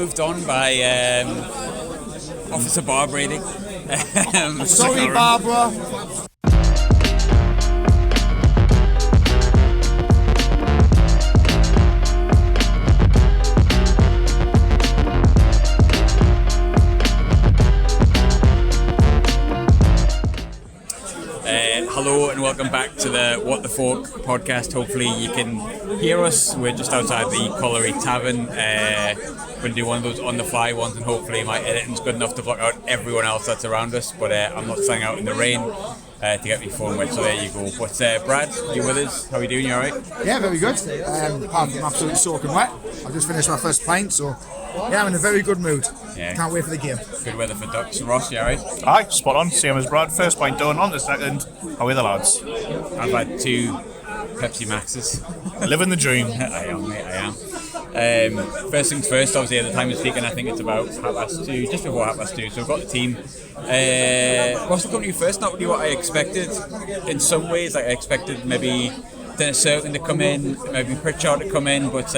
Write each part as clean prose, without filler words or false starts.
moved on by Officer Barbara. Sorry, Barbara. Hello and welcome back to the What the Falk podcast. Hopefully you can hear us. We're just outside the Collery Tavern. We're going to do one of those on the fly ones, and hopefully my editing's good enough to block out everyone else that's around us, but I'm not staying out in the rain to get me phone wet, so there you go. But Brad, you with us? How are you doing? You alright? Yeah, very good. Apart from absolutely soaking wet. I've just finished my first pint, so yeah, I'm in a very good mood. Yeah. Can't wait for the game. Good weather for ducks. Ross, you alright? Aye, spot on. Same as Brad. First pint done, on the second. How are the lads? I've had 2 Pepsi Maxes. Living the dream. I am, mate, I am. First things first, obviously at the time of speaking, I think it's about 2:30, just before 2:30, so we've got the team. Ross, will come to you first. Not really what I expected in some ways. Like I expected maybe Dennis Certain to come in, maybe Pritchard to come in, but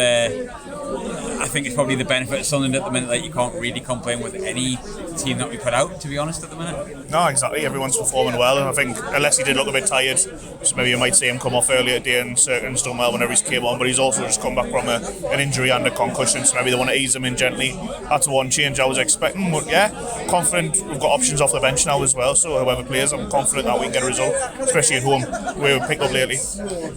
I think it's probably the benefit of Sunderland at the minute that you can't really complain with any team that we put out, to be honest, at the minute. No, exactly. Everyone's performing well, and I think unless he did look a bit tired, so maybe you might see him come off earlier today, and Certain's done well whenever he came on, but he's also just come back from an injury and a concussion, so maybe they want to ease him in gently. That's one change I was expecting, but yeah, confident. We've got options off the bench now as well, so whoever plays, I'm confident that we can get a result, especially at home, where we've picked up lately.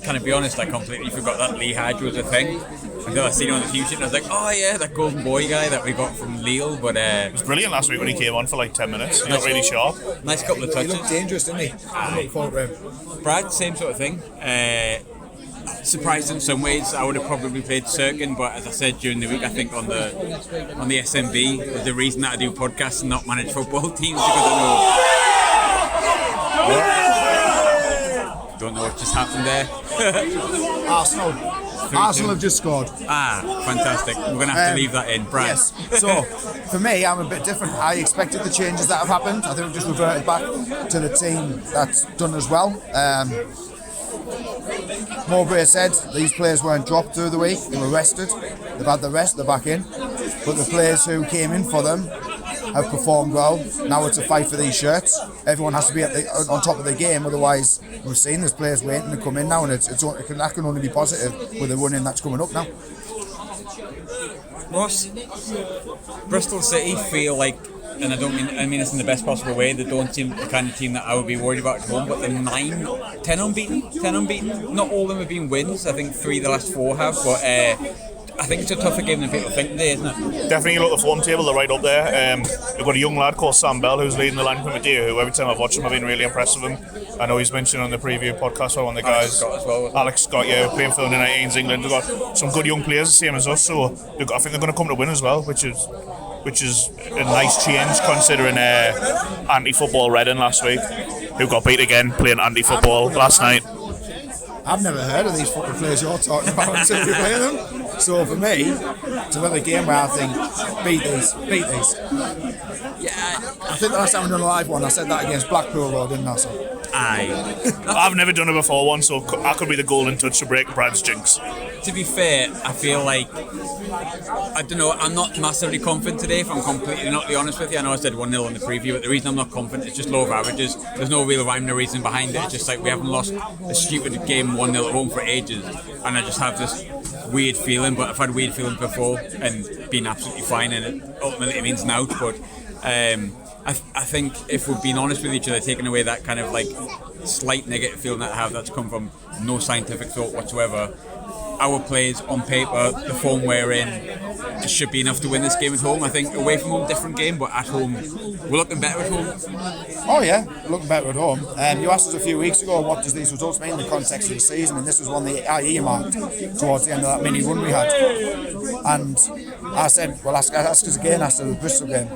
Can I be honest, I completely forgot that Lee Hadge was a thing until I seen him on the team sheet, and I was like, oh yeah, that golden boy guy that we got from Lille. But it was brilliant last week when he came on for like 10 minutes. He got really sharp. Nice couple of touches. He looked dangerous, didn't he? I'm looking forward to him. Brad, same sort of thing. Surprised in some ways. I would have probably played Cirkin, but as I said during the week, I think on the SMB, the reason that I do podcasts and not manage football teams, because I don't know what just happened there. Arsenal have just scored. Fantastic. We're going to have to leave that in. Brad. Yes. So, for me, I'm a bit different. I expected the changes that have happened. I think we've just reverted back to the team that's done as well. Mowbray said these players weren't dropped through the week. They were rested. They've had the rest. They're back in. But the players who came in for them have performed well. Now it's a fight for these shirts. Everyone has to be on top of the game, otherwise we've seen there's players waiting to come in now, and that can only be positive with the running that's coming up now. Ross, Bristol City feel like, and I mean this in the best possible way, they don't seem the kind of team that I would be worried about at home, but they're 10 unbeaten. Not all of them have been wins. I think 3 of the last 4 have, but I think it's a tougher game than people think today, isn't it? Definitely look at the form table, they're right up there. We've got a young lad called Sam Bell who's leading the line from Medea, who every time I've watched him I've been really impressed with him. I know he's mentioned on the preview podcast by one of the guys. Alex Scott, playing for the 19s England. We've got some good young players, the same as us, so I think they're going to come to win as well, which is a nice change considering anti-football Reading last week, who got beat again playing anti-football last night. I've never heard of these fucking players you're talking about until you play them. So for me, it's another game where I think, beat these. Yeah. I think the last time I done a live one, I said that against Blackpool, though, didn't I? So. Aye. I've never done it before one, so that could be the golden touch to break Brad's jinx. To be fair, I feel like, I don't know, I'm not massively confident today, if I'm completely not honest with you. I know I said 1-0 in the preview, but the reason I'm not confident is just low of averages. There's no real rhyme or reason behind it. It's just like we haven't lost a stupid game 1-0 at home for ages, and I just have this weird feeling, but I've had a weird feeling before and been absolutely fine, and it ultimately means an out, but I think if we've been honest with each other, taking away that kind of like slight negative feeling that I have that's come from no scientific thought whatsoever, our players on paper, the form we're in, should be enough to win this game at home. I think away from home, different game, but at home, we're looking better at home. Oh yeah, looking better at home. You asked us a few weeks ago, what does these results mean in the context of the season, and this was one that I earmarked towards the end of that mini run we had. And I said, well, ask us again after the Bristol game.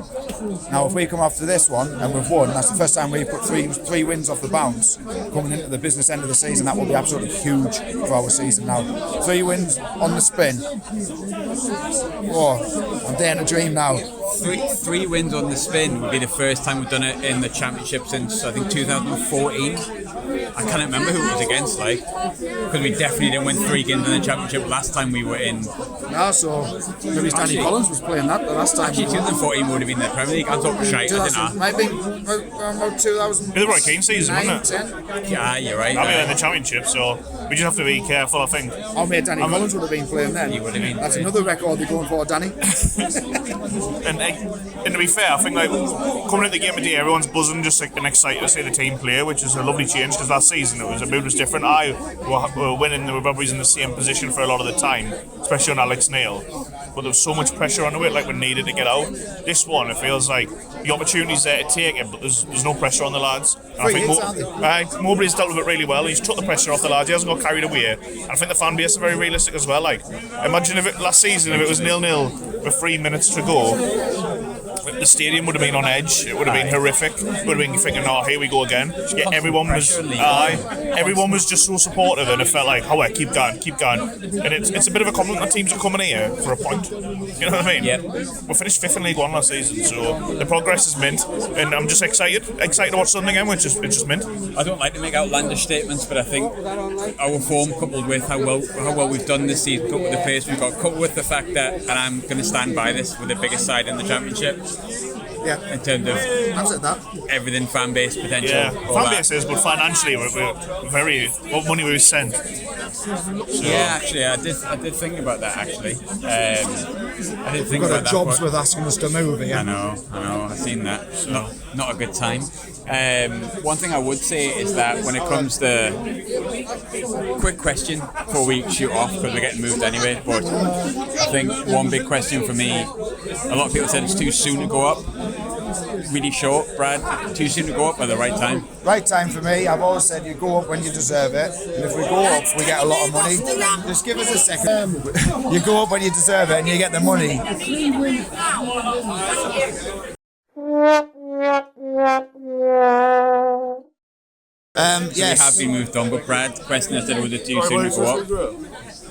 Now, if we come after this one and we've won, that's the first time we've put three wins off the bounce coming into the business end of the season. That will be absolutely huge for our season now. 3 wins on the spin. Oh, I'm daring to dream now. Three wins on the spin would be the first time we've done it in the championship since I think 2014. I can't remember who it was against, like, because we definitely didn't win 3 games in the championship last time we were in. No, so maybe Danny Collins was playing that the last time. Actually, 2014 would have been the Premier League. I thought it was shite, I didn't know. Maybe about 2000. It was the right Keane season, wasn't it? Yeah, you're right. I mean, in the championship, so we just have to be careful, I think. Oh, mate, Danny Collins would have been playing then. He would have been. That's another record they're going for, Danny. And to be fair, I think like coming into the game today, everyone's buzzing, just like and excited to see the team play, which is a lovely change because last season the mood was different. Were winning the rugby's in the same position for a lot of the time, especially on Alex Neil. But there was so much pressure onto it, like we needed to get out. This one, it feels like the opportunity's there to take it, but there's no pressure on the lads. And I think Mowbray's dealt with it really well. He's took the pressure off the lads. He hasn't got carried away. And I think the fan base is very realistic as well. Like, imagine if last season if it was 0-0 with 3 minutes to go. The stadium would have been on edge. It would have been horrific. Would have been thinking, "Oh, here we go again." Yeah, everyone was just so supportive, and it felt like, "Oh, keep going." And it's a bit of a compliment that teams are coming here for a point. You know what I mean? Yeah. We finished 5th in League One last season, so the progress is mint, and I'm just excited to watch Sunderland again, which is just mint. I don't like to make outlandish statements, but I think our form, coupled with how well we've done this season, coupled with the pace we've got, coupled with the fact that, and I'm going to stand by this, we're the biggest side in the championship. Yeah. In terms of everything, fan base potential. Yeah, fan base is, but financially we're very what money we sent. So. Yeah, actually, I did think about that. Actually, I did think We've about got jobs with asking us to move here. I know, I've seen that. Not a good time. One thing I would say is that when it comes to quick question before we shoot off because we're getting moved anyway, but I think one big question for me, a lot of people said it's too soon to go up. Really short, Brad. Too soon to go up at the right time. Right time for me. I've always said you go up when you deserve it, and if we go up, we get a lot of money. Just give us a second. You go up when you deserve it, and you get the money. Yes. We have been moved on, but Brad, the question is, was it too soon to go up?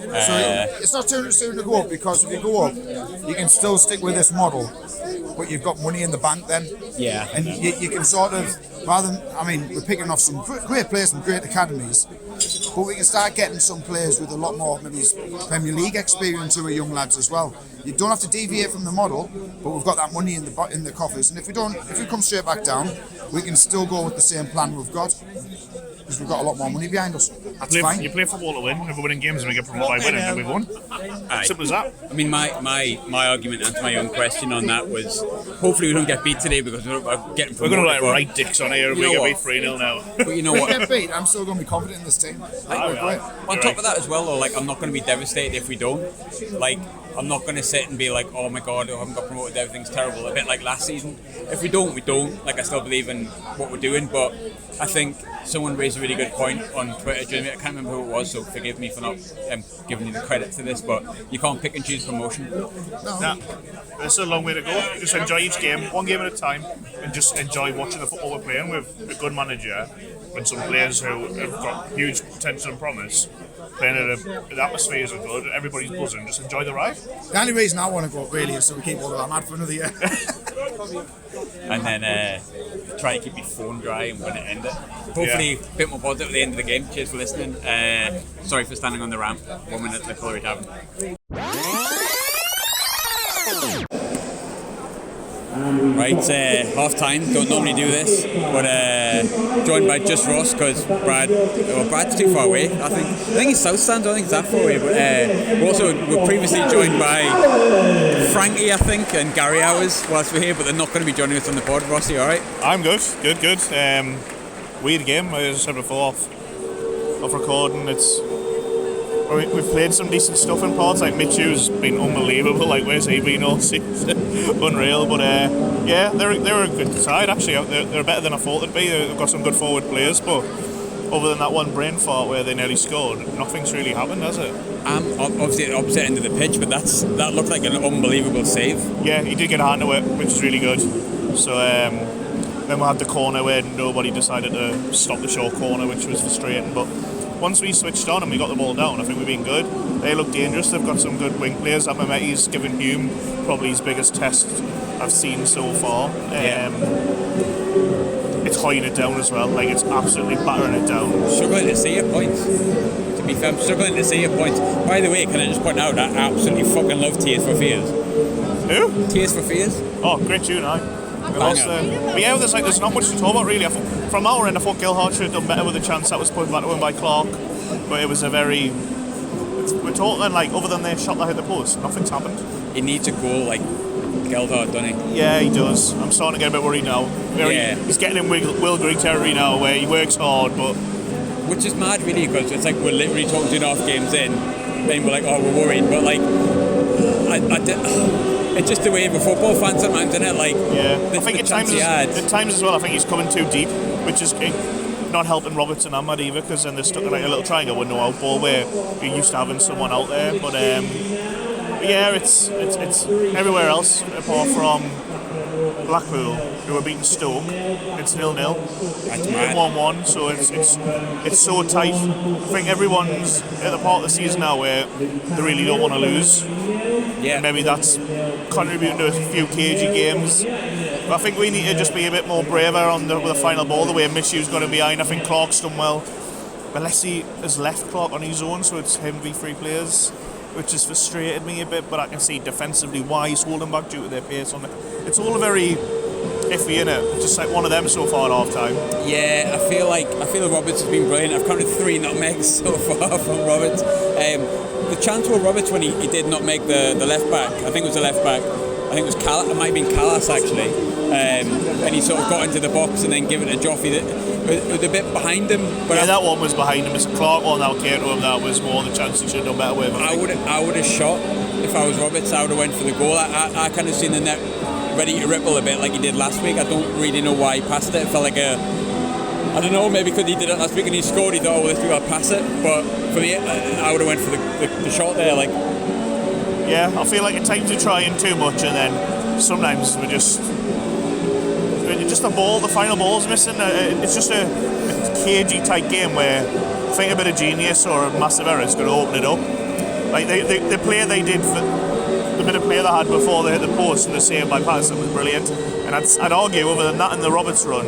So it's not too soon to go up because if you go up, you can still stick with this model, but you've got money in the bank then. Yeah. And you can sort of, we're picking off some great players from great academies, but we can start getting some players with a lot more maybe Premier League experience who are young lads as well. You don't have to deviate from the model, but we've got that money in the coffers. And if we come straight back down, we can still go with the same plan we've got. Because we've got a lot more money behind us. That's fine. You play football to win. If we're winning games and we get promoted by winning, then we won. Simple as that. I mean, my argument and my own question on that was, hopefully we don't get beat today because we're getting promoted. We're going to write dicks on here and we get beat 3-0 now. But you know what? If we get beat, I'm still going to be confident in this team. On top of that as well, though, like, I'm not going to be devastated if we don't. Like, I'm not going to sit and be like, oh my god, I haven't got promoted, everything's terrible. A bit like last season. If we don't, we don't. Like, I still believe in what we're doing, but I think someone raised a really good point on Twitter, Jimmy. I can't remember who it was, so forgive me for not giving you the credit to this, but you can't pick and choose promotion. No. There's a long way to go. Just enjoy each game, one game at a time, and just enjoy watching the football we're playing with a good manager and some players who have got huge potential and promise. Playing at the atmospheres are good, everybody's buzzing, just enjoy the ride. The only reason I want to go up really is so we keep all of that mad for another year. And then try and keep your phone dry and when it ended. Hopefully a bit more positive at the end of the game. Cheers for listening. Sorry for standing on the ramp. 1 minute at the Collery Tav. Right, half time. Don't normally do this, but joined by just Ross because Brad's too far away. I think he's South Stand. I don't think it's that far away. But we're previously joined by Frankie, I think, and Gary Hours whilst we're here, but they're not going to be joining us on the pod. Ross, you all right? I'm good. Weird game, as I said before, off recording. We've played some decent stuff in parts, like Mitchell's been unbelievable, like where's he been all season? Unreal, but they're a good side actually. They're better than I thought they'd be. They've got some good forward players, but other than that one brain fart where they nearly scored, nothing's really happened, has it? Obviously at the opposite end of the pitch, but that looked like an unbelievable save. Yeah, he did get a hand to it, which is really good. So then we had the corner where nobody decided to stop the short corner, which was frustrating, but once we switched on and we got the ball down, I think we've been good. They look dangerous. They've got some good wing players. Mehmeti's given Hume probably his biggest test I've seen so far. It's toying it down as well. Like, it's absolutely battering it down. Struggling to see your points. To be fair, I'm struggling to see your points. By the way, can I just point out that I absolutely fucking love Tears for Fears. Who? Tears for Fears. Oh, great tune, aye. But yeah, there's not much to talk about really. From our end, I thought Gilhart should have done better with the chance that was put back to him by Clark. But it was a very... We're talking like, other than their shot that hit the post, nothing's happened. He needs a goal like Gilhart, doesn't he? Yeah, he does. I'm starting to get a bit worried now. He's getting in Will Grigg territory now, where he works hard, but... Which is mad, really, because it's like we're literally talking 2.5 games in, then we're like, oh, we're worried. But like, it's just the way of a football fan sometimes, isn't it? Like, I think at times as well, I think he's coming too deep, which is not helping Roberts and Ahmad either, because then they're stuck in like a little triangle with no out ball where you're used to having someone out there. But yeah, it's everywhere else apart from Blackpool, who are beating Stoke. It's 0-0. That's mad. 1-1, so it's so tight. I think everyone's at the part of the season now where they really don't want to lose. Yeah. Maybe that's contributing to a few cagey games. But I think we need to just be a bit more braver with the final ball, the way Mishew's got to be behind. I think Clark's done well. Alessi has left Clark on his own, so it's him v 3 players, which has frustrated me a bit, but I can see defensively why he's holding back due to their pace on it. It's all very iffy, innit? Just like one of them so far at half time. Yeah, I feel Roberts has been brilliant. I've counted 3 nutmegs so far from Roberts. The chance with Roberts when he did not make the left back, I think it was the left back, I think it was it might have been Callas actually, and he sort of got into the box and then given it to Joffrey. It was a bit behind him. But yeah, that one was behind him. It's a Clark one that came to him. That was more the chance he should have done better with. I would have shot if I was Roberts. I would have went for the goal. I kind of seen the net ready to ripple a bit like he did last week. I don't really know why he passed it. It felt like I don't know, maybe because he did it last week and he scored, he thought, oh, well, this week I'll pass it. But for me, I would have went for the shot there. Like, yeah, I feel like at times we're trying too much, and then sometimes we're just the final ball's missing. It's just a cagey type game where I think a bit of genius or a massive error is going to open it up. Like the play they did, the bit of play they had before they hit the post and the save by Patterson was brilliant. And I'd argue, other than that and the Roberts run,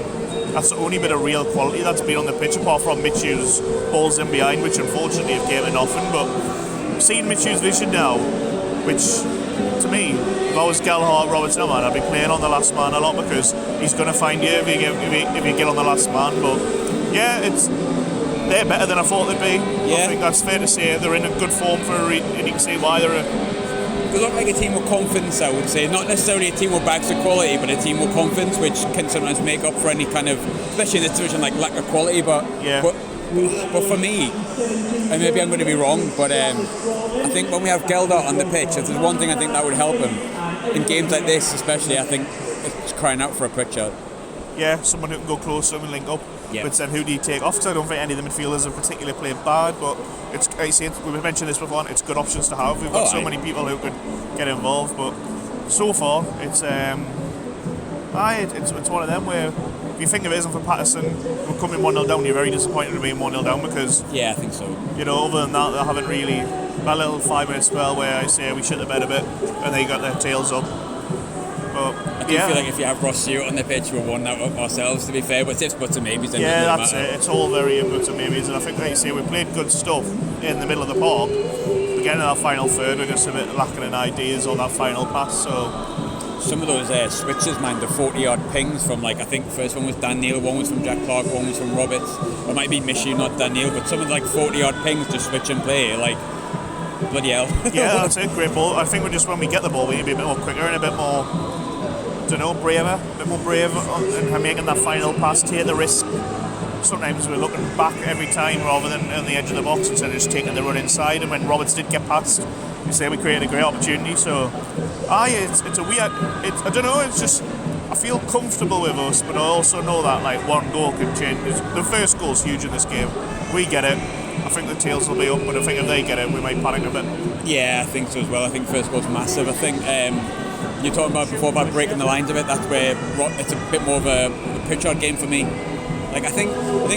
that's the only bit of real quality that's been on the pitch, apart from Mitchell's balls in behind, which unfortunately have came in often. But seeing Mitchell's vision now, which to me, if I was Gilhart, Roberts, no man, I'd be playing on the last man a lot, because he's going to find you if you get on the last man. But yeah, they're better than I thought they'd be. Yeah. I think that's fair to say. They're in a good form for a reason, and you can see why They look like a team with confidence, I would say. Not necessarily a team with bags of quality, but a team with confidence, which can sometimes make up for any kind of, especially in this division, like lack of quality. But for me, and maybe I'm going to be wrong, but I think when we have Gilhart on the pitch, if there's one thing I think that would help him in games like this, especially, I think it's crying out for a pitch out. Yeah, someone who can go closer and link up. Yeah. But then who do you take off? So I don't think any of the midfielders have particularly played bad, but it's, I say, we've mentioned this before, it's good options to have. We've got so many people who could get involved, but so far it's one of them where if you think if it isn't for Patterson, we're coming 1-0 down, you're very disappointed in being 1-0 down, because yeah, I think so. Other than that, they haven't really, that little 5-minute spell where I say we shit the bed a bit and they got their tails up. But I do feel like if you have Ross Stewart on the pitch, we're one out ourselves, to be fair, but it's buts and maybes. Yeah, that's it. It's all very buts and maybes, and I think, like you say, we played good stuff in the middle of the park. But getting to that final third, we're just a bit lacking in ideas on that final pass. So some of those switches, man, the 40-yard pings from, like, I think the first one was Dan Neil, one was from Jack Clark, one was from Roberts. It might be Mishu, not Dan Neil, but some of the, like, 40-yard pings to switch and play, like, bloody hell. Yeah, that's it. Great ball. I think when we get the ball, we need to be a bit more quicker and a bit more, braver, a bit more brave in making that final pass, take the risk. Sometimes we're looking back every time rather than on the edge of the box instead of just taking the run inside. And when Roberts did get past, we say we created a great opportunity. So, it's a weird. I don't know. It's just I feel comfortable with us, but I also know that like one goal can change. The first goal's huge in this game. We get it. I think the tails will be up, but I think if they get it, we might panic a bit. Yeah, I think so as well. I think first goal's massive. I think you're talking about before about breaking the lines a bit. That's where it's a bit more of a pitch-out game for me. Like I think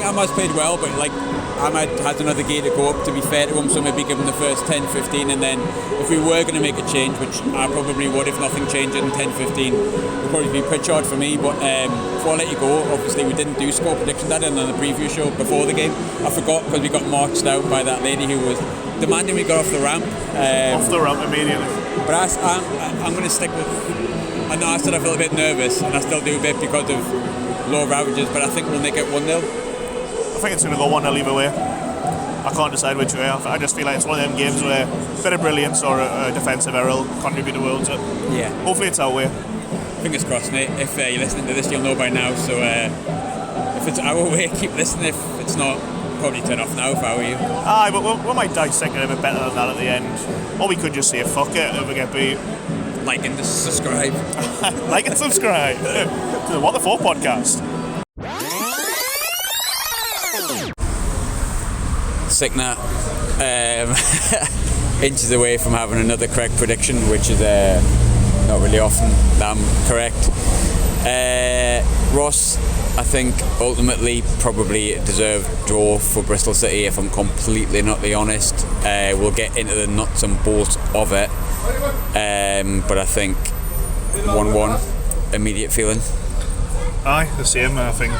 Ahmad's played well, but like Ahmad has another gear to go up, to be fair to him, so maybe give him the first 10-15, and then if we were going to make a change, which I probably would if nothing changed in 10-15, it would probably be Pritchard for me. But before I let you go, obviously we didn't do score prediction that on the preview show before the game. I forgot because we got marched out by that lady who was demanding we got off the ramp. Off the ramp immediately. But I'm going to stick with... I know I said I feel a bit nervous, and I still do a bit because of lower averages, but I think we'll make it 1-0. I think it's going to go 1-0 either way. I can't decide which way. I just feel like it's one of them games where a bit of brilliance or a defensive error will contribute to worlds. Yeah. Hopefully it's our way. Fingers crossed, mate. If you're listening to this, you'll know by now. So if it's our way, keep listening. If it's not, probably turn off now if I were you. Aye, but we might dissect it a bit better than that at the end. Or we could just say fuck it if we get beat. Like and subscribe. Like and subscribe to the What the Falk podcast. Sickner, inches away from having another correct prediction, which is not really often that I'm correct. Ross, I think ultimately probably a deserved draw for Bristol City, if I'm completely not honest. We'll get into the nuts and bolts of it, but I think 1-1, immediate feeling. Aye, the same. I think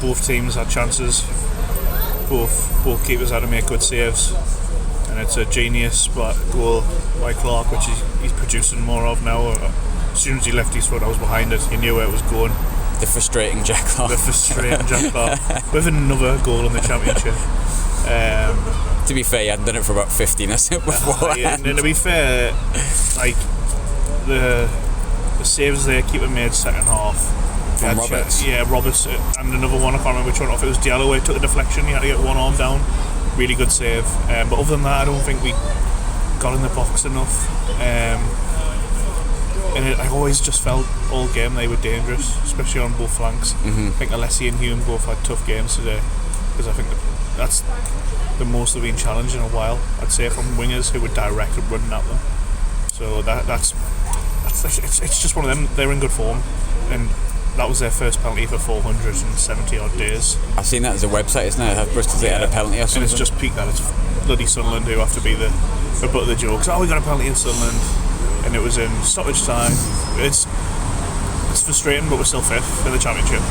both teams had chances. Both keepers had to make good saves, and it's a genius goal by Clark, which he's producing more of now. As soon as he left his foot, I was behind it. He knew where it was going. The frustrating Jack Clark. With another goal in the championship. To be fair, he hadn't done it for about 15 or so before. Yeah, and to be fair, like the saves there, keeper made second half. From Roberts? Roberts, and another one, I can't remember which one, if it was Diallo, where he took the deflection, he had to get one arm down. Really good save. But other than that, I don't think we got in the box enough. And I always just felt all game they were dangerous, especially on both flanks. I think Alessi and Hume both had tough games today, because I think that's the most they've been challenged in a while, I'd say, from wingers who were direct and running at them. So it's just one of them. They're in good form, and that was their first penalty for 470 odd days. I've seen that as a website, isn't it? Have Bristol City had a penalty or something? And it's just peaked that. It's bloody Sunderland who have to be the butt of the jokes. Oh, we got a penalty in Sunderland, and it was in stoppage time. It's frustrating, but we're still fifth in the championship.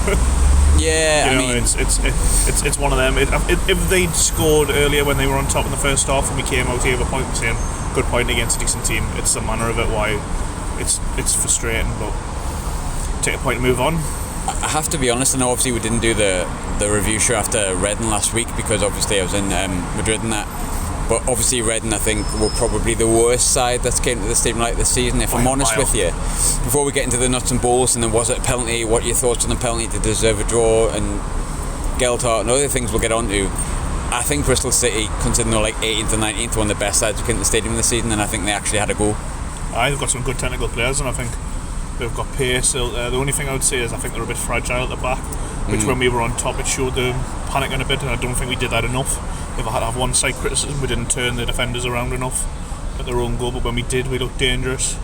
Yeah, I mean, it's one of them. If they'd scored earlier when they were on top in the first half, and we came out here with a point, we're saying good point against a decent team. It's the manner of it why it's frustrating, but take a point and move on. I have to be honest, I know obviously we didn't do the review show after Reading last week because obviously I was in Madrid and that, but obviously Reading I think were probably the worst side that's came to the stadium like this season, if I'm honest with you. Before we get into the nuts and bolts, and then was it a penalty, what are your thoughts on the penalty to deserve a draw, and Geltart and other things we'll get on to. I think Bristol City, considering they're like 18th and 19th, one of the best sides who came to the stadium this season, and I think they actually had a go. They've got some good technical players, and I think they've got pace. The only thing I would say is I think they're a bit fragile at the back, which when we were on top it showed them panicking a bit, and I don't think we did that enough. If I had to have one side criticism, we didn't turn the defenders around enough at their own goal, but when we did, we looked dangerous.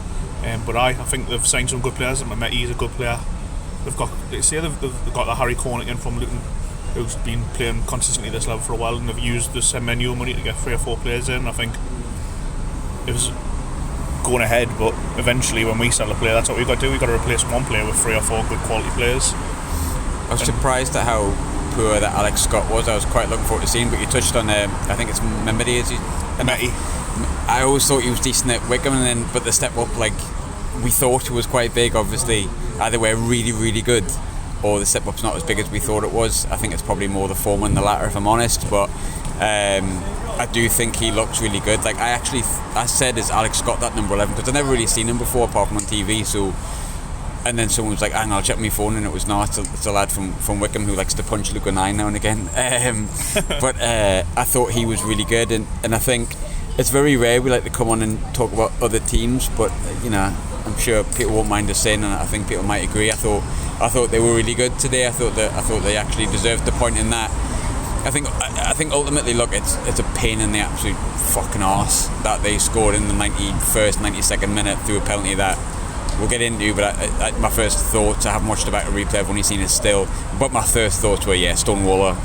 But I think they've signed some good players, and Mehmeti's a good player. They've got the Harry Cornigan from Luton, who's been playing consistently at this level for a while, and they've used the Semenyo money to get 3 or 4 players in. I think it was going ahead, but eventually when we sell a player, that's what we've got to do. We've got to replace one player with 3 or 4 good quality players. I was surprised at how poor that Alex Scott was. I was quite looking forward to seeing, but you touched on I think it's Mehmeti, I always thought he was decent at Wickham, but the step up, like we thought it was quite big. Obviously either we're really really good or the step up's not as big as we thought it was. I think it's probably more the former than the latter, if I'm honest, but I do think he looks really good. Like I said, is Alex Scott that number 11? Because I've never really seen him before apart from on TV. So, and then someone was like, hang on, I'll check my phone, and it was not. It's a lad from Wickham who likes to punch Luke 9 now and again. But I thought he was really good, and I think it's very rare we like to come on and talk about other teams, but I'm sure people won't mind us saying, and I think people might agree. I thought they were really good today. I thought they actually deserved the point in that. I think ultimately, look, it's a pain in the absolute fucking arse that they scored in the 91st, 92nd minute through a penalty that we'll get into. But my first thoughts, I haven't watched about a replay, I've only seen it still. But my first thoughts were, Stonewaller.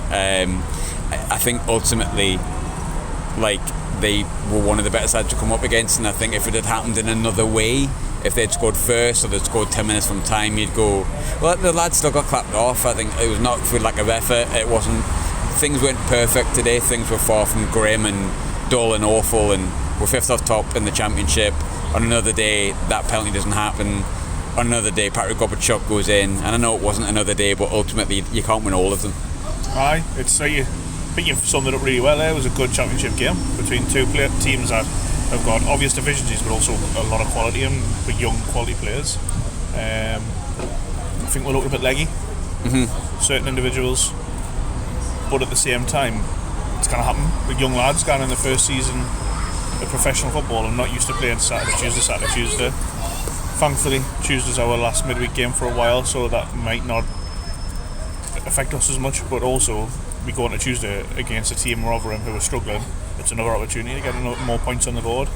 I think ultimately, like, they were one of the better sides to come up against, and I think if it had happened in another way, if they'd scored first or they'd scored 10 minutes from time, you'd go, well, the lads still got clapped off. I think it was not for lack of effort. It wasn't, things weren't perfect today. Things were far from grim and dull and awful, and we're fifth off top in the Championship. On another day, that penalty doesn't happen. On another day, Patrick Gorbachev goes in, and I know it wasn't another day, but ultimately you can't win all of them. Aye, it's I think you've summed it up really well there. It was a good Championship game between two teams that have got obvious deficiencies, but also a lot of quality and young quality players. I think we're looking a bit leggy, certain individuals, but at the same time, it's going to happen. The young lads going in the first season of professional football and not used to playing Saturday, Tuesday. Thankfully, Tuesday's our last midweek game for a while, so that might not affect us as much, but also we go on to Tuesday against a team Rotherham who are struggling. It's another opportunity to get more points on the board.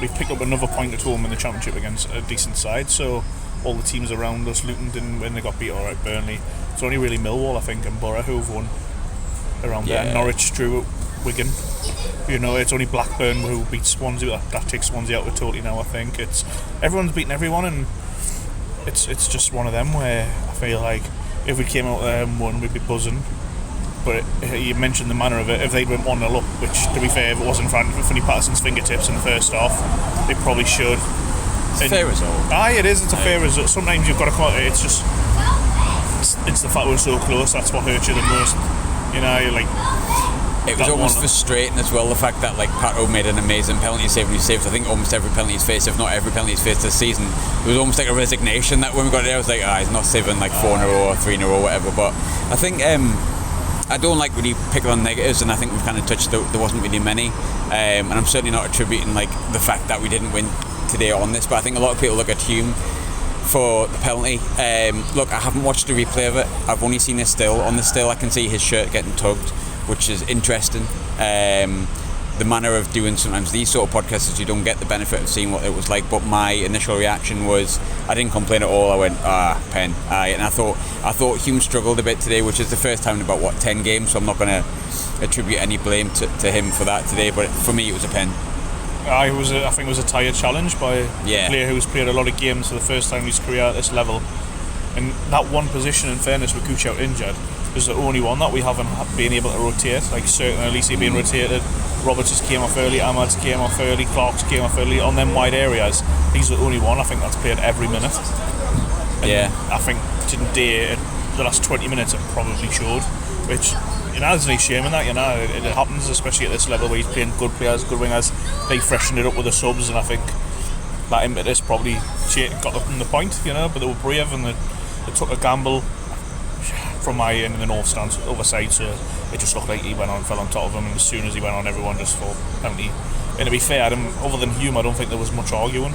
We've picked up another point at home in the Championship against a decent side, so all the teams around us, Luton didn't win, they got beat alright, Burnley. It's only really Millwall, I think, and Borough who've won around there. Norwich drew at Wigan. You know, it's only Blackburn who beat Swansea. That takes Swansea out totally now, I think. Everyone's beating everyone, and it's just one of them where I feel like if we came out there and won, we'd be buzzing. But you mentioned the manner of it. If they'd went 1-0 up, which, to be fair, if it wasn't Fanny Patterson's fingertips in the first half, they probably should. It's a fair result. Aye, it is. It's a fair result. Sometimes you've got to come out. It's just it's the fact we're so close. That's what hurts you the most. You know, you're like. It was almost frustrating as well, the fact that like Pato made an amazing penalty save and he saved I think almost every penalty he's faced, if not every penalty he's faced this season. It was almost like a resignation that when we got there I was like, he's not saving like 4 in a row or 3 in a row or whatever. But I think I don't like really picking on negatives, and I think we've kind of touched there wasn't really many, and I'm certainly not attributing like the fact that we didn't win today on this, but I think a lot of people look at Hume for the penalty. Look, I haven't watched the replay of it. I've only seen a still. On the still I can see his shirt getting tugged, which is interesting. The manner of doing sometimes these sort of podcasts is you don't get the benefit of seeing what it was like, but my initial reaction was I didn't complain at all. I went pen, and I thought Hume struggled a bit today, which is the first time in about 10 games, so I'm not going to attribute any blame to him for that today, but for me it was a pen. I think it was a tired challenge by a player who's played a lot of games for the first time in his career at this level, and that one position, in fairness, with Kuch out injured, is the only one that we haven't been able to rotate. Like certainly Alicia being rotated, Roberts just came off early, Ahmad's came off early, Clark's came off early. On them wide areas, he's the only one I think that's played every minute. And I think today, the last 20 minutes, it probably showed, which, you know, there's no shame in that. You know, it happens, especially at this level where he's playing good players, good wingers. They freshened it up with the subs, and I think that impetus probably got them the point. You know, but they were brave and they took a gamble. From my end in the north stand, other side, so it just looked like he went on and fell on top of him, and as soon as he went on, everyone just thought penalty. And to be fair, other than Hume, I don't think there was much arguing.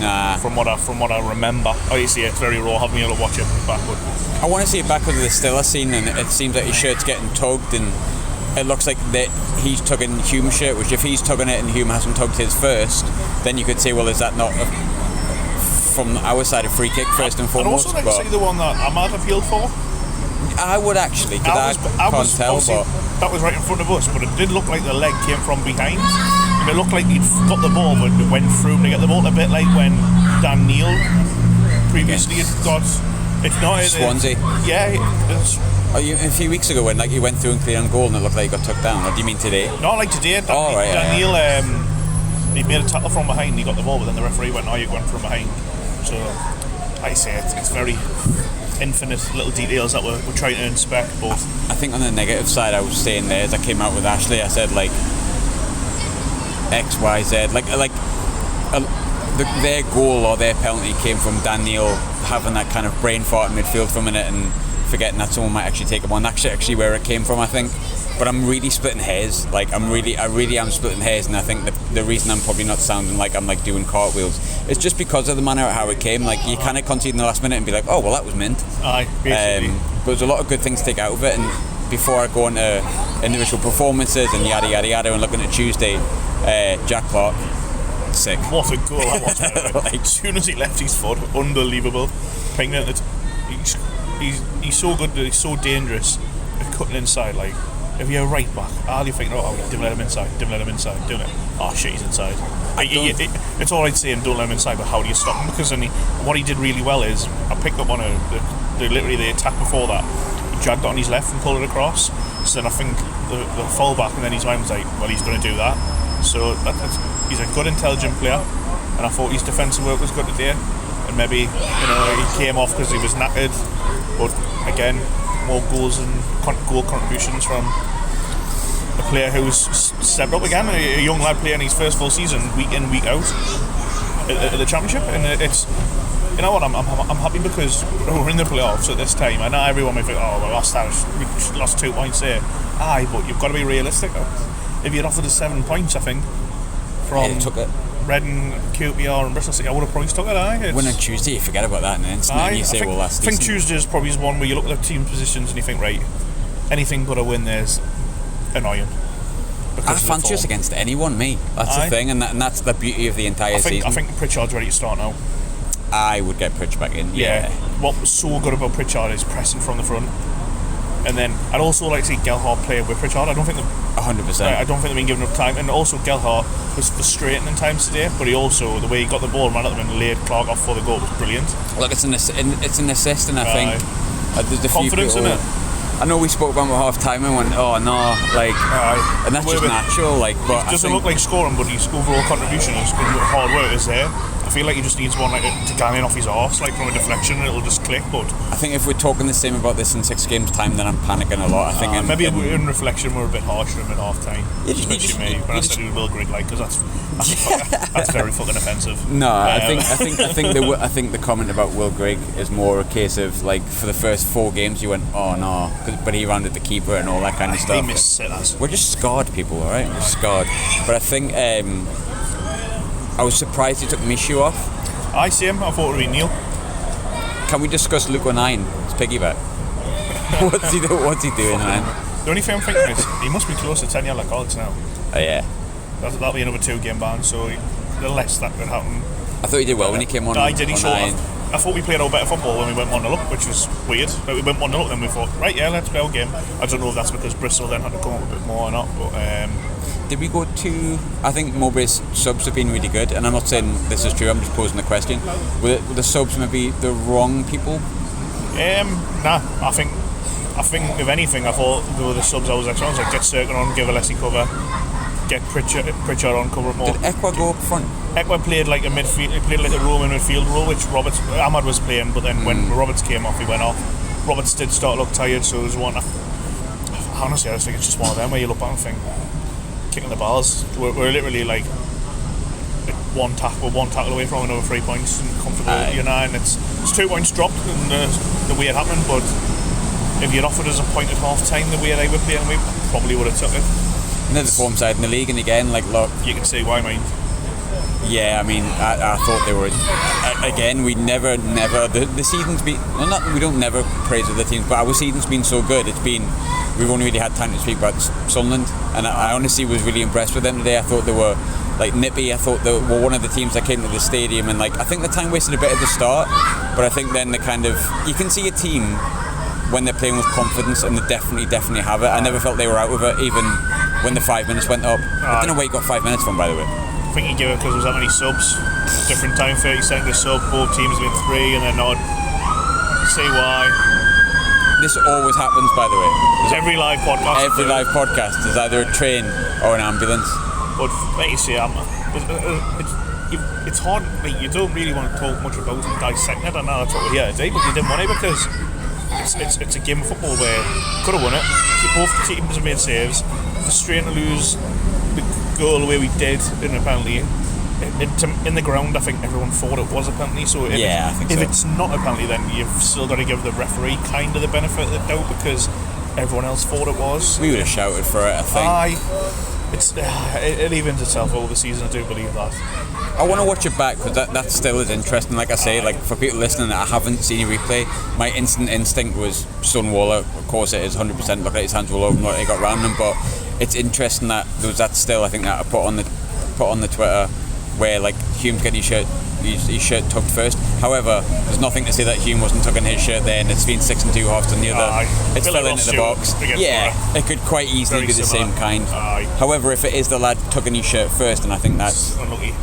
Nah. From what I remember, obviously it's very raw. Having able to watch it backward. I want to see it backward of the still I've seen, and it seems like his shirt's getting tugged, and it looks like that he's tugging Hume's shirt. Which if he's tugging it and Hume hasn't tugged his first, then you could say, well, is that not from our side a free kick first and foremost? I'd also like to see the one that Ahmad appealed for. I would actually, because I can't tell, but that was right in front of us, but it did look like the leg came from behind, and it looked like he'd got the ball but it went through to get the ball, a bit like when Dan Neil previously had got, if not Swansea. A few weeks ago when he went through and cleared on goal and it looked like he got tucked down. Or do you mean today? Not like today. Dan Neil, he made a tackle from behind, he got the ball, but then the referee went, you went from behind. So I say it's very infinite little details that we're trying to inspect, but I think on the negative side I was saying there as I came out with Ashley, I said like X, Y, Z, their goal or their penalty came from Daniel having that kind of brain fart in midfield for a minute and forgetting that someone might actually take him on. That's actually where it came from, I think. But I'm really splitting hairs. I really am splitting hairs, and I think the reason I'm probably not sounding like I'm like doing cartwheels is just because of the manner of how it came. Like you kind of concede in the last minute and be like, oh well, that was mint. Aye, basically. But there's a lot of good things to take out of it. And before I go into individual performances and yada yada yada, and looking at Tuesday, Jack Clark, sick. What a goal that was! Like, as soon as he left his foot, unbelievable. He's so good, he's so dangerous at cutting inside. Like if you're a right back, all you're thinking, oh, don't let him inside, don't it. Oh shit, he's inside. It's all right saying don't let him inside, but how do you stop him? Because what he did really well is, I picked up on the attack before that, he dragged it on his left and pulled it across. So then I think the full back, and then his mind was like, well, he's going to do that. So he's a good, intelligent player, and I thought his defensive work was good today. And maybe he came off because he was knackered, but again, more goals and goal contributions from a player who's stepped up again, a young lad playing his first full season, week in, week out at the Championship. And it's, you know what, I'm happy because we're in the playoffs at this time. I know everyone may think, oh, we lost 2 points there. Aye, but you've got to be realistic. If you'd offered us 7 points, I think, from took it. Reading, QPR and Bristol City, I would have probably stuck it. When on Tuesday, you forget about that in an instant, and you say, well, that's decent. I think Tuesday is probably one where you look at the team positions and you think, right, anything but a win there's annoying. I fancy us against anyone, me. That's the thing, and that's the beauty of the entire season. I think Pritchard's ready to start now. I would get Pritch back in. Yeah. What was so good about Pritchard is pressing from the front. And then I'd also like to see Gelhardt play with Pritchard. I don't think 100%. I don't think they've been given enough time. And also Gelhardt was frustrating in times today, but he also, the way he got the ball, ran at them and laid Clark off for the goal was brilliant. Look, it's an assist, and I think there's a confidence few people, in it. I know we spoke about him at half time and went, oh no, and that's just natural. But it doesn't look like scoring, but his overall contribution is hard work is there. I feel like he just needs one to gang in off his arse, from a deflection, and it'll just click. But I think if we're talking the same about this in 6 games' time, then I'm panicking a lot. I think maybe in reflection we're a bit harsher at half time, especially me. When I said he was Will Grigg, because that's very fucking offensive. No, I think the comment about Will Grigg is more a case of for the first 4 games you went, oh no, but he rounded the keeper and all that kind of stuff. They miss sitters. We're just scarred people, all right? We're scarred. But I think I was surprised he took Mishu off. I see him. I thought it would be Neil. Can we discuss Luke O'Nien? It's piggyback. What's he doing, man? The only thing I'm thinking is he must be close to 10 yellow cards now. Oh yeah. That'll be another 2-game ban. So the less that could happen. I thought he did well when he came on. I did. He sort of. I thought we played our better football when we went 1-0 up, which was weird. But we went 1-0 up, then we thought, right, yeah, let's play our game. I don't know if that's because Bristol then had to come up a bit more or not, but. Did we go to? I think Mowbray's subs have been really good, and I'm not saying this is true. I'm just posing the question. Were the subs maybe the wrong people? Nah. I think if anything, I thought they were the subs I was like get Cirkin on, give Alessi cover, get Pritchard on, cover it more. Did Ekwa go up front? Ekwa played like a midfield. He played like a Roman midfield role, which Ahmad was playing, but then when Roberts came off, he went off. Roberts did start to look tired, so it was one. Honestly, I just think it's just one of them where you look back and think. Kicking the balls, we're literally one tackle away from another 3 points and comfortable, and it's 2 points dropped in the way it happened. But if you'd offered us a point at half time the way they were playing, we probably would have took it. And they're the form side in the league, and again, look, you can see why, mate. Yeah, I mean, I thought they were. Again, we never. The season's been. Well, not we don't never praise other teams, but our season's been so good. It's been. We've only really had time to speak about Sunderland, and I honestly was really impressed with them today. I thought they were nippy. I thought they were one of the teams that came to the stadium, and I think the time wasted a bit at the start, but I think then the kind of you can see a team when they're playing with confidence, and they definitely have it. I never felt they were out of it, even when the 5 minutes went up. I don't know where you got 5 minutes from, by the way. I think you give it because there was that many subs. Different time, 30 seconds sub. Both teams have been 3, and they're not. See why. This always happens, by the way. Every live podcast. Every live podcast is either a train or an ambulance. But like you say, it's hard. You don't really want to talk much about it and dissect it. I know that's what we're here today, but you didn't want it because it's a game of football where you could have won it. Both teams have made saves. Frustrating to lose the goal the way we did in a penalty. In the ground, I think everyone thought it was a penalty. So if it's not a penalty, then you've still got to give the referee kind of the benefit of the doubt because everyone else thought it was. We would have shouted for it, I think. It evens itself over the season. I do believe that. I want to watch it back because that still is interesting. Like I say, for people listening that I haven't seen a replay, my instant instinct was Stonewall. Of course, it is 100%. Look at his hands all over him, like he got round him. But it's interesting that there was that still. I think that I put on the Twitter. Where Hume's getting his shirt his shirt tucked first. However, there's nothing to say that Hume wasn't tucking his shirt there, and it's been 6 and 2 halves on the other. It's fell into the box. Yeah, it could quite easily Very be the similar. same kind. Aye. However, if it is the lad tucking his shirt first, and I think that's unlucky.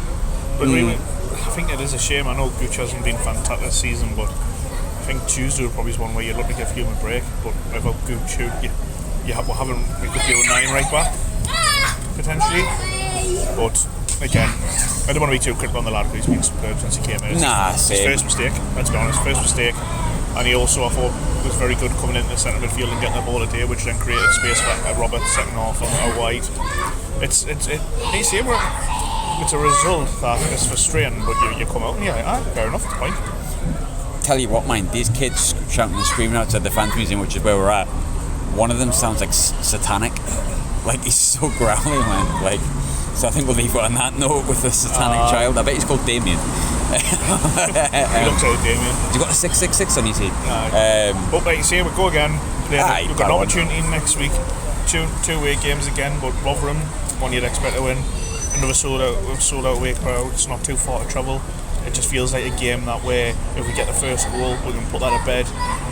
But really, I think it is a shame. I know Gooch hasn't been fantastic this season, but I think Tuesday probably is one where you'd look to give Hume a break. But without Gooch, we could do a 9 right back potentially. But again, I don't want to be too critical on the lad because he's been superb since he came in. His first mistake, let's be honest, first mistake. And he also, I thought, was very good coming into the centre midfield and getting the ball a day, which then created space for Robert second half and out wide. It's a result that is frustrating, but you come out and you're like, fair enough, it's fine. Tell you what, mind, these kids shouting and screaming outside the Fans Museum, which is where we're at, one of them sounds like satanic. Like, he's so growly, man. Like, so I think we'll leave it on that note with the satanic child. I bet he's called Damien. He looks like Damien. You got a 666 on your team. But like you say, we go again. We've got an opportunity next week. Two away games again, but Rotherham, one you'd expect to win. Another sold out away crowd. It's not too far to travel. It just feels like a game that way. If we get the first goal, we can put that to bed.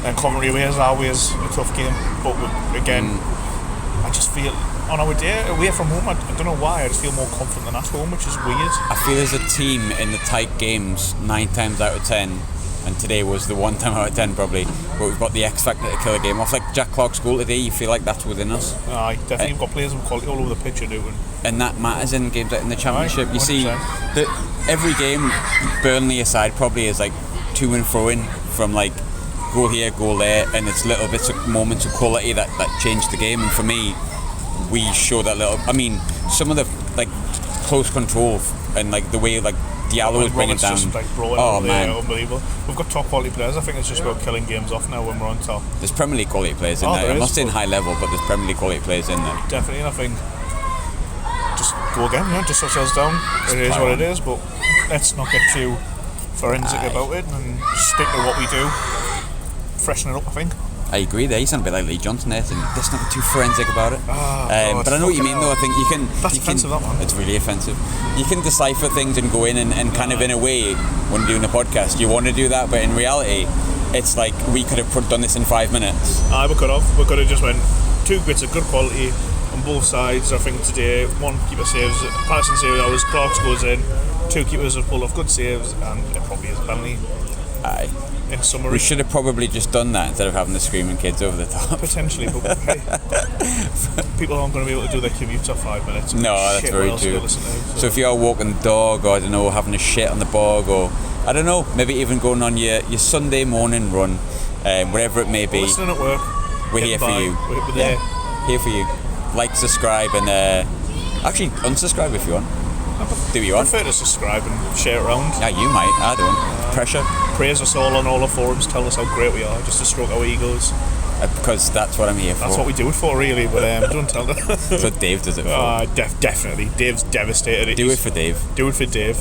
And Coventry away is always a tough game. But I just feel on our day away from home, I don't know why, I just feel more confident than at home, which is weird. I feel as a team in the tight games 9 times out of 10, and today was the 1 time out of 10 probably, but we've got the X factor to kill a game off. Like Jack Clark's goal today, you feel like that's within us. Aye, definitely. We've got players of quality all over the pitch, and that matters in games like in the Championship. Aye, you see that every game, Burnley aside, probably is like to and fro in from like goal here, goal there, and it's little bits of moments of quality that change the game. And for me, we show that little. I mean, some of the like close control and like the way like Diallo is bringing down. Just, like, man, unbelievable. We've got top quality players. I think it's just about killing games off now when we're on top. There's Premier League quality players in there. I'm not saying high level, but there's Premier League quality players in there. Definitely, and I think just go again, just ourselves down. It is what it is, but let's not get too forensic about it and stick to what we do. Freshen it up, I think. I agree there. You sound a bit like Lee Johnson there. Let's not be too forensic about it. But I know what you mean, though. I think you can. That's offensive, that one. It's really offensive. You can decipher things and go in and kind of in a way, when doing a podcast, you want to do that, but in reality, it's like we could have done this in 5 minutes. We could have. We could have just went 2 bits of good quality on both sides. I think today, 1 keeper saves, Patterson saves ours, Clark's goes in, 2 keepers have pulled off good saves, and it probably is a penalty. Aye. In summary, we should have probably just done that instead of having the screaming kids over the top. Potentially, but hey, people aren't going to be able to do their commute at 5 minutes. No, that's very true. So if you're walking the dog, or I don't know, having a shit on the bog, or I don't know, maybe even going on your Sunday morning run, whatever it may be. Listening at work, we're here for you. We're there. Here for you. Like, subscribe, and actually unsubscribe if you want. Do you want? I prefer to subscribe and share it around. Yeah, you might. I don't. Pressure. Praise us all on all the forums. Tell us how great we are, just to stroke our egos. Because that's what I'm here for. That's what we do it for, really. But don't tell them. That's what Dave does it for. Definitely. Dave's devastated. Do it for Dave. Do it for Dave.